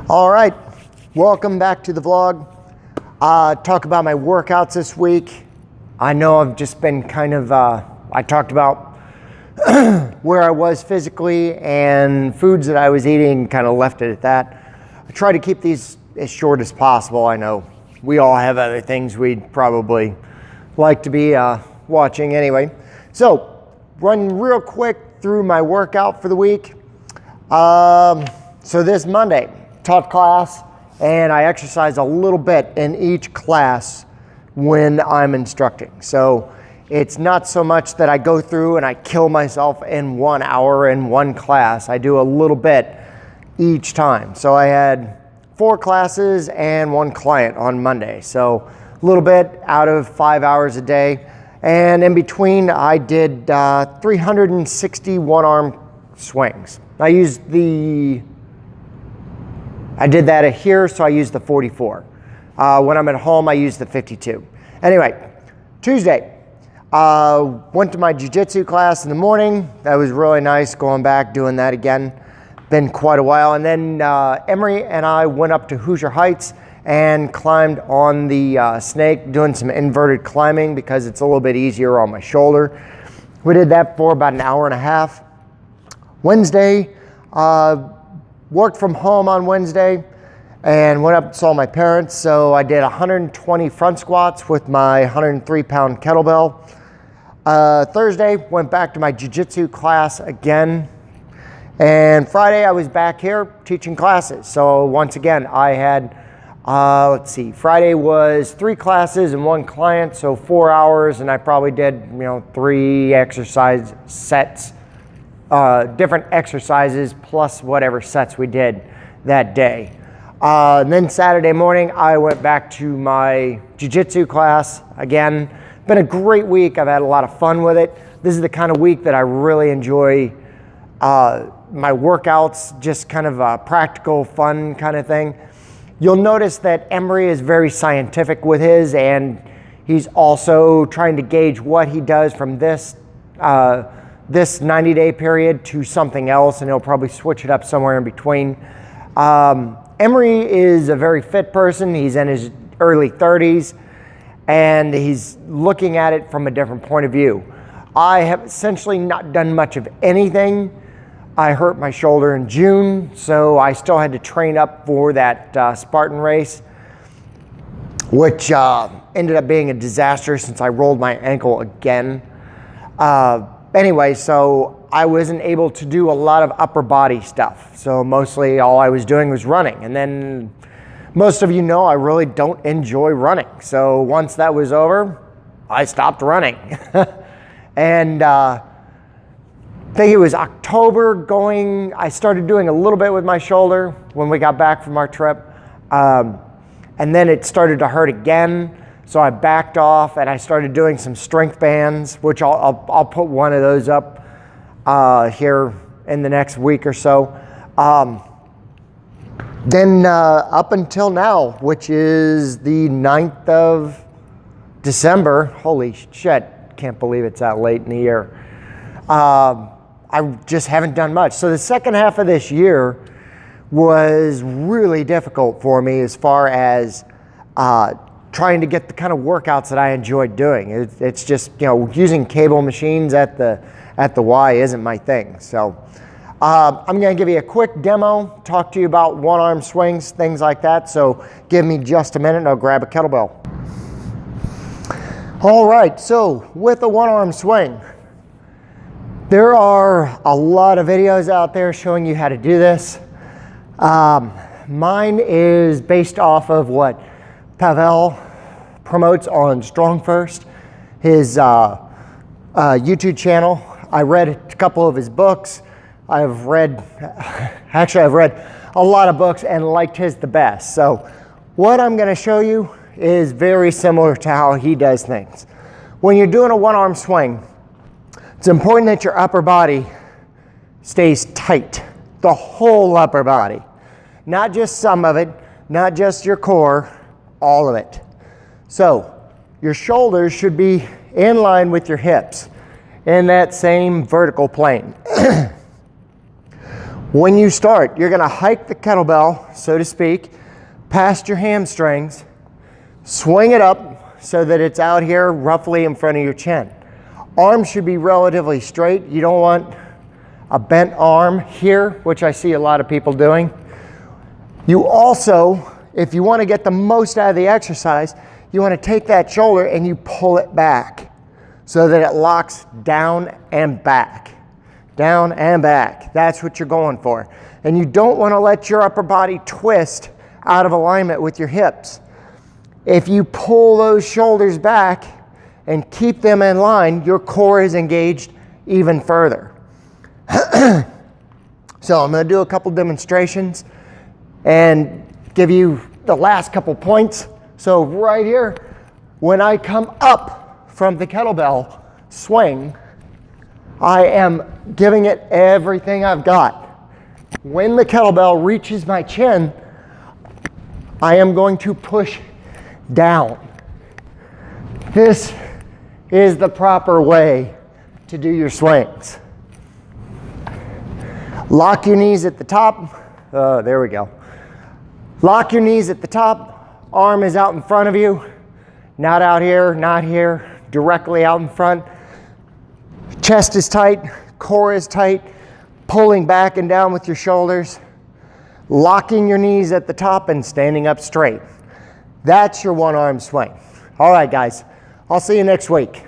All right, welcome back to the vlog. Talk about my workouts this week. I know I've just been kind of, I talked about where I was physically and foods that I was eating, kind of left it at that. I try to keep these as short as possible. I know we all have other things we'd probably like to be watching anyway. So, run real quick through my workout for the week. So this Monday, taught class, and I exercise a little bit in each class when I'm instructing. So it's not so much that I go through and I kill myself in 1 hour in one class. I do a little bit each time. So I had 4 classes and 1 client on Monday. So a little bit out of 5 hours a day. And in between, I did 360 one-arm swings. I did that here, so I used the 44. When I'm at home, I use the 52. Anyway, Tuesday, went to my jiu-jitsu class in the morning. That was really nice, going back, doing that again. Been quite a while. And then Emery and I went up to Hoosier Heights and climbed on the snake, doing some inverted climbing because it's a little bit easier on my shoulder. We did that for about an hour and a half. Wednesday, worked from home on Wednesday and went up and saw my parents. So I did 120 front squats with my 103-pound kettlebell. Thursday, went back to my jiu-jitsu class again. And Friday, I was back here teaching classes. So once again, I had, Friday was 3 classes and 1 client, so 4 hours, and I probably did, 3 exercise sets. Different exercises plus whatever sets we did that day. And then Saturday morning, I went back to my jiu-jitsu class again. Been a great week. I've had a lot of fun with it. This is the kind of week that I really enjoy my workouts, just kind of a practical, fun kind of thing. You'll notice that Emery is very scientific with his, and he's also trying to gauge what he does from this 90-day period to something else, and he'll probably switch it up somewhere in between. Emery is a very fit person. He's in his early 30s, and he's looking at it from a different point of view. I have essentially not done much of anything. I hurt my shoulder in June, so I still had to train up for that Spartan race, which ended up being a disaster since I rolled my ankle again. Anyway, so I wasn't able to do a lot of upper body stuff. So mostly all I was doing was running. And then most of you know I really don't enjoy running. So once that was over, I stopped running. And I think it was October I started doing a little bit with my shoulder when we got back from our trip. And then it started to hurt again. So I backed off and I started doing some strength bands, which I'll put one of those up here in the next week or so. Then up until now, which is the 9th of December, holy shit, can't believe it's that late in the year. I just haven't done much. So the second half of this year was really difficult for me as far as trying to get the kind of workouts that I enjoyed doing. It's just, using cable machines at the Y isn't my thing. So I'm going to give you a quick demo, talk to you about one-arm swings, things like that. So give me just a minute and I'll grab a kettlebell. All right, so with a one-arm swing, there are a lot of videos out there showing you how to do this. Mine is based off of what Pavel promotes on Strong First, his YouTube channel. I read a couple of his books. I've read a lot of books and liked his the best. So what I'm going to show you is very similar to how he does things. When you're doing a one-arm swing, it's important that your upper body stays tight, the whole upper body, not just some of it, not just your core, all of it. So your shoulders should be in line with your hips in that same vertical plane. When you start, you're gonna hike the kettlebell, so to speak, past your hamstrings, swing it up so that it's out here roughly in front of your chin. Arms should be relatively straight. You don't want a bent arm here, which I see a lot of people doing. You also, if you want to get the most out of the exercise, you want to take that shoulder and you pull it back so that it locks down and back. Down and back. That's what you're going for. And you don't want to let your upper body twist out of alignment with your hips. If you pull those shoulders back and keep them in line, your core is engaged even further. So I'm going to do a couple demonstrations and give you the last couple points. So right here, when I come up from the kettlebell swing, I am giving it everything I've got. When the kettlebell reaches my chin, I am going to push down. This is the proper way to do your swings. Lock your knees at the top. There we go. Lock your knees at the top. Arm is out in front of you. Not out here, not here. Directly out in front. Chest is tight. Core is tight. Pulling back and down with your shoulders. Locking your knees at the top and standing up straight. That's your one arm swing. All right, guys. I'll see you next week.